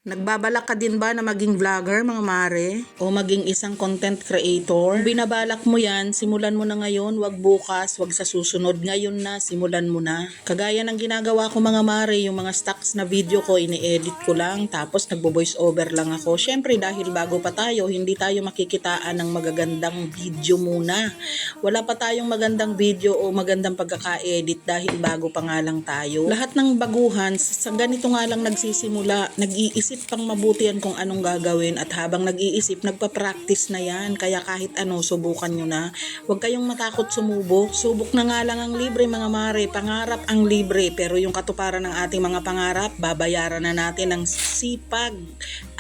Nagbabalak ka din ba na maging vlogger, mga mare? O maging isang content creator? Kung binabalak mo yan, simulan mo na ngayon, wag bukas, wag sa susunod. Ngayon na, simulan mo na. Kagaya ng ginagawa ko, mga mare, yung mga stocks na video ko, ini-edit ko lang, tapos nagbo-voice over lang ako. Syempre, dahil bago pa tayo, hindi tayo makikitaan ng magagandang video muna. Wala pa tayong magandang video o magandang pagkaka-edit dahil bago pa nga lang tayo. Lahat ng baguhan, sa ganito nga lang nagsisimula, nag-iisip pang mabuti yan kung anong gagawin at habang nag-iisip, nagpa-practice na yan. Kaya kahit ano, subukan nyo na. Huwag kayong matakot sumubok. Subok na nga lang ang libre, mga mare. Pangarap ang libre, pero yung katuparan ng ating mga pangarap, babayaran na natin ng sipag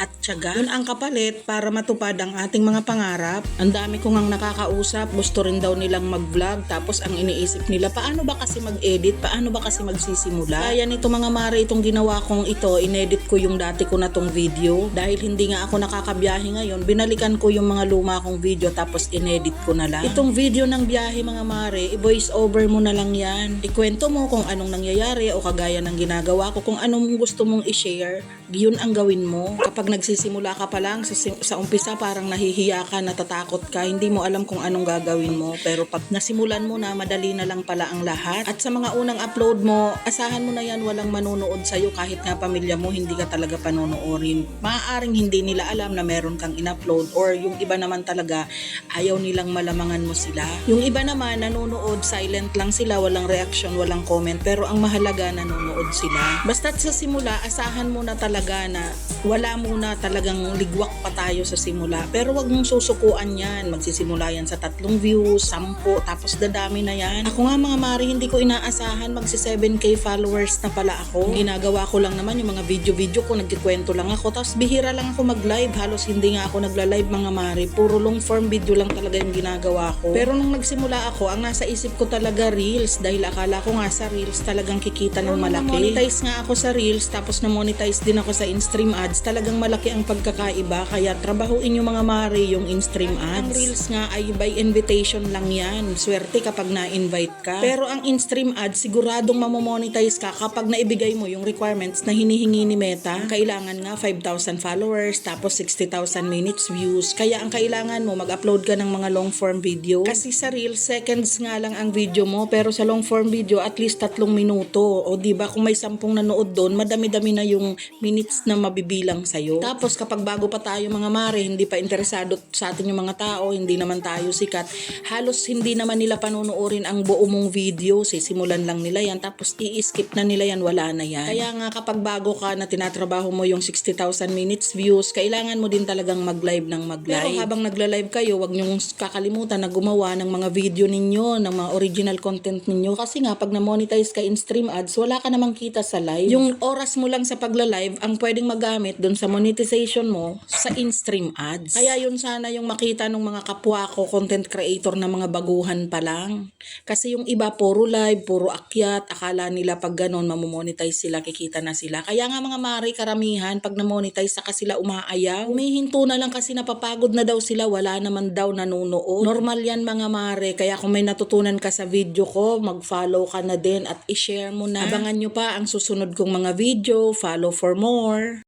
at tiyaga. Yun ang kapalit para matupad ang ating mga pangarap. Ang dami ko ngang nakakausap, gusto rin daw nilang mag-vlog, tapos ang iniisip nila, paano ba kasi mag-edit? Paano ba kasi magsisimula? Kaya nito, mga mare, itong ginawa kong ito, inedit ko yung dati ko na tong video. Dahil hindi nga ako nakakabiyahe ngayon, binalikan ko yung mga luma kong video tapos inedit ko na lang. Itong video ng biyahe, mga mare, i-voice over mo na lang yan. Ikwento mo kung anong nangyayari o kagaya ng ginagawa ko, kung anong gusto mong i-share, yun ang gawin mo. Kapag nagsisimula ka pa lang, sa umpisa parang nahihiya ka, natatakot ka, hindi mo alam kung anong gagawin mo. Pero pag nasimulan mo na, madali na lang pala ang lahat. At sa mga unang upload mo, asahan mo na yan, walang manonood sa'yo kahit nga pamilya mo, hindi ka talaga panonoorin. Maaaring hindi nila alam na meron kang in-upload, or yung iba naman talaga, ayaw nilang malamangan mo sila. Yung iba naman, nanonood, silent lang sila, walang reaction, walang comment, pero ang mahalaga, nanonood sila. Basta't sa simula, asahan mo na talaga na wala muna, talagang ligwak pa tayo sa simula. Pero wag mong susukuan yan. Magsisimula yan sa 3 views, 10, tapos dadami na yan. Ako nga, mga mari, hindi ko inaasahan magsi 7k followers na pala ako. Ginagawa ko lang naman yung mga video-video ko, nagkikwento lang ako, tapos bihira lang ako mag-live. Halos hindi nga ako nagla-live, mga mari. Puro long form video lang talaga yung ginagawa ko. Pero nung nagsimula ako, ang nasa isip ko talaga reels, dahil akala ko nga sa reels talagang kikita ng malaki. Monetize nga ako sa reels, tapos na-monetize din ako sa in-stream ads. Talagang malaki ang pagkakaiba, kaya trabahuin yung mga mare yung in-stream ads. Ang reels nga ay by invitation lang yan. Swerte kapag na-invite ka. Pero ang in-stream ads, siguradong mamomonetize ka kapag naibigay mo yung requirements na hinihingi ni Meta. Kailangan nga 5,000 followers, tapos 60,000 minutes views. Kaya ang kailangan mo, mag-upload ka ng mga long form video. Kasi sa reels, seconds nga lang ang video mo, pero sa long form video, at least 3 minuto. O diba, kung may 10 nanood doon, madami-dami na yung minutes na mabibilang sa'yo. Tapos kapag bago pa tayo, mga mare, hindi pa interesado sa atin yung mga tao, hindi naman tayo sikat, halos hindi naman nila panunuorin ang buo mong video, sisimulan lang nila yan, tapos i-skip na nila yan, wala na yan. Kaya nga kapag bago ka na tinatrabaho mo yung 60,000 minutes views, kailangan mo din talagang mag-live ng mag-live. Pero habang nagla-live kayo, wag nyong kakalimutan na gumawa ng mga video ninyo, ng mga original content ninyo, kasi nga pag na-monetize ka in stream ads, wala ka namang kita sa live. Yung oras mo lang sa pagla-live ang pwedeng magamit doon sa monetization mo sa in-stream ads. Kaya yun sana yung makita ng mga kapwa ko, content creator na mga baguhan pa lang. Kasi yung iba, puro live, puro akyat, akala nila pag ganon, mamomonetize sila, kikita na sila. Kaya nga, mga mare, karamihan, pag na-monetize saka sila umaayaw. Humihinto na lang kasi napapagod na daw sila, wala naman daw nanonood. Normal yan, mga mare, kaya kung may natutunan ka sa video ko, mag-follow ka na din at i-share mo na. Abangan nyo pa ang susunod kong mga video, follow for more.